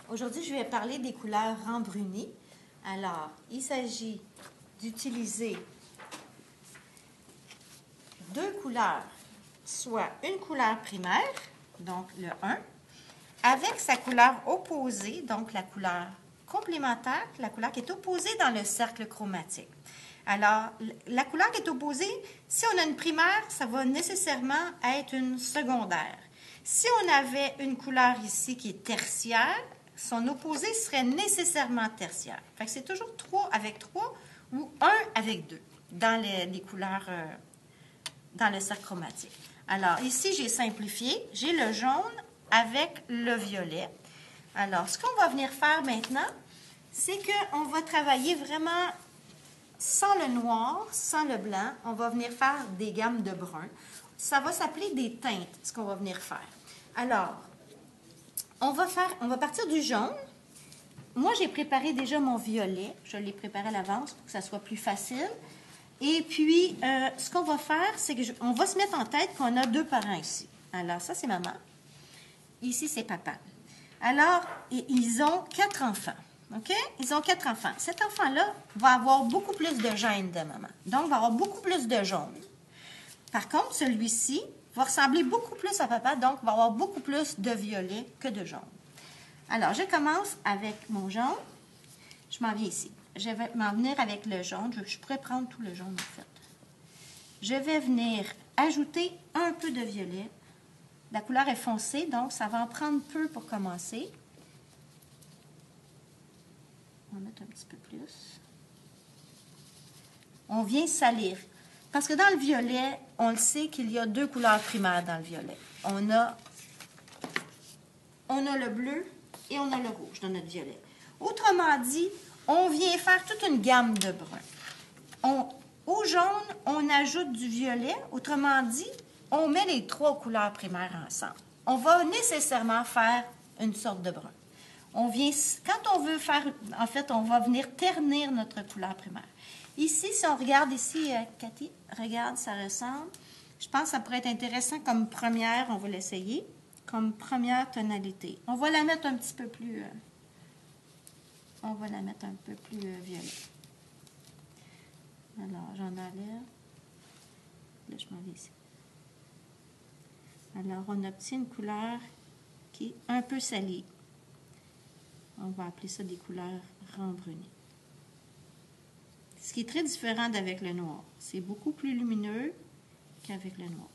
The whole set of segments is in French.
Aujourd'hui, je vais parler des couleurs rembrunies. Alors, il s'agit d'utiliser deux couleurs, soit une couleur primaire, donc le 1, avec sa couleur opposée, donc la couleur complémentaire, la couleur qui est opposée dans le cercle chromatique. Alors, la couleur qui est opposée, si on a une primaire, ça va nécessairement être une secondaire. Si on avait une couleur ici qui est tertiaire, son opposé serait nécessairement tertiaire. Fait que c'est toujours 3 avec 3 ou 1 avec 2 dans les couleurs dans le cercle chromatique. Alors, ici, j'ai simplifié. J'ai le jaune avec le violet. Alors, ce qu'on va venir faire maintenant, c'est qu'on va travailler vraiment sans le noir, sans le blanc. On va venir faire des gammes de brun. Ça va s'appeler des teintes, ce qu'on va venir faire. Alors, on va partir du jaune. Moi, j'ai préparé déjà mon violet. Je l'ai préparé à l'avance pour que ça soit plus facile. Et puis, ce qu'on va faire, c'est qu'on va se mettre en tête qu'on a deux parents ici. Alors, ça, c'est maman. Ici, c'est papa. Alors, ils ont 4 enfants. OK? Ils ont 4 enfants. Cet enfant-là va avoir beaucoup plus de gènes de maman. Donc, va avoir beaucoup plus de jaune. Par contre, celui-ci va ressembler beaucoup plus à papa, donc va avoir beaucoup plus de violet que de jaune. Alors, je commence avec mon jaune. Je m'en viens ici. Je vais m'en venir avec le jaune. Je pourrais prendre tout le jaune, en fait. Je vais venir ajouter un peu de violet. La couleur est foncée, donc ça va en prendre peu pour commencer. On va mettre un petit peu plus. On vient salir. Parce que dans le violet, on le sait qu'il y a deux couleurs primaires dans le violet. On a le bleu et on a le rouge dans notre violet. Autrement dit, on vient faire toute une gamme de bruns. Au jaune, on ajoute du violet. Autrement dit, on met les 3 couleurs primaires ensemble. On va nécessairement faire une sorte de brun. Quand on veut faire, en fait, on va venir ternir notre couleur primaire. Ici, si on regarde ici, Cathy, regarde, ça ressemble. Je pense que ça pourrait être intéressant comme première, on va l'essayer, comme première tonalité. On va la mettre un petit peu plus, violet. Alors, j'en enlève. Là, je m'en vais ici. Alors, on obtient une couleur qui est un peu salée. On va appeler ça des couleurs rembrunies. Ce qui est très différent d'avec le noir. C'est beaucoup plus lumineux qu'avec le noir.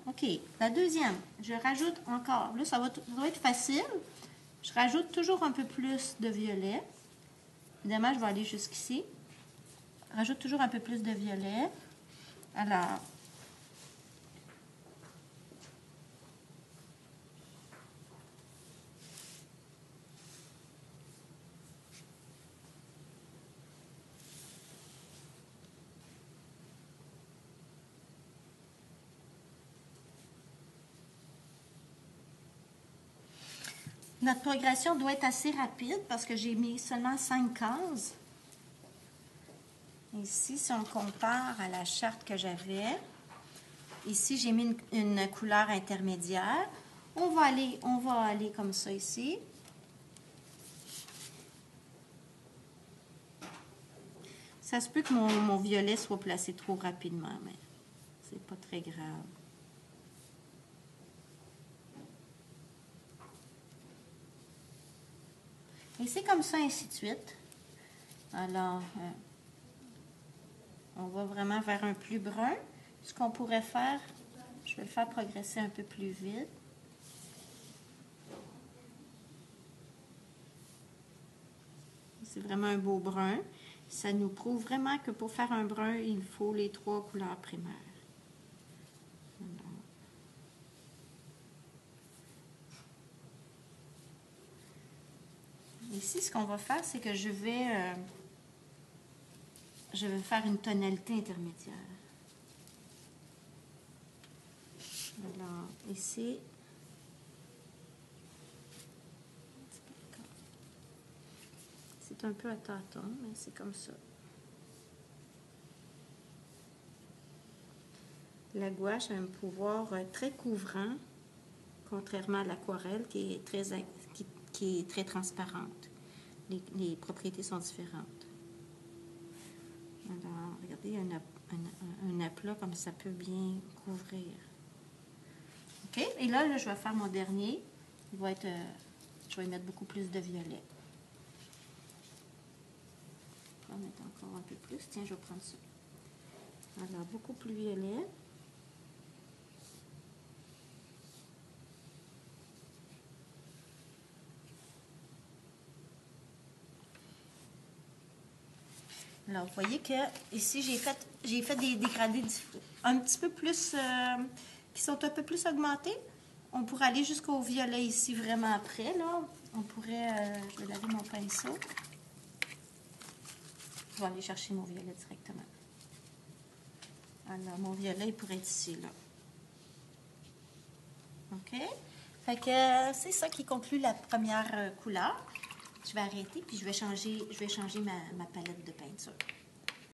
OK. La deuxième, je rajoute encore. Là, ça va être facile. Je rajoute toujours un peu plus de violet. Évidemment, je vais aller jusqu'ici. Rajoute toujours un peu plus de violet. Alors, notre progression doit être assez rapide parce que j'ai mis seulement 5 cases. Ici, si on compare à la charte que j'avais, ici, j'ai mis une couleur intermédiaire. On va aller comme ça ici. Ça se peut que mon violet soit placé trop rapidement, mais c'est pas très grave. Et c'est comme ça, ainsi de suite. Alors, on va vraiment vers un plus brun. Ce qu'on pourrait faire, je vais le faire progresser un peu plus vite. C'est vraiment un beau brun. Ça nous prouve vraiment que pour faire un brun, il faut les 3 couleurs primaires. Ici, ce qu'on va faire, c'est que je vais faire une tonalité intermédiaire. Alors, ici, c'est un peu à tâtons, mais c'est comme ça. La gouache a un pouvoir très couvrant, contrairement à l'aquarelle qui est très transparente. Les propriétés sont différentes. Alors, regardez, un aplat comme ça peut bien couvrir. OK? Et là, je vais faire mon dernier. Il va être, je vais y mettre beaucoup plus de violet. Je vais en mettre encore un peu plus. Tiens, je vais prendre ça. Alors, beaucoup plus violet. Alors, vous voyez que ici, j'ai fait des dégradés un petit peu plus, qui sont un peu plus augmentés. On pourrait aller jusqu'au violet ici vraiment après, là. On pourrait, je vais laver mon pinceau. Je vais aller chercher mon violet directement. Alors, mon violet, il pourrait être ici, là. OK? Fait que c'est ça qui conclut la première couleur. Je vais arrêter, puis je vais changer ma palette de peinture.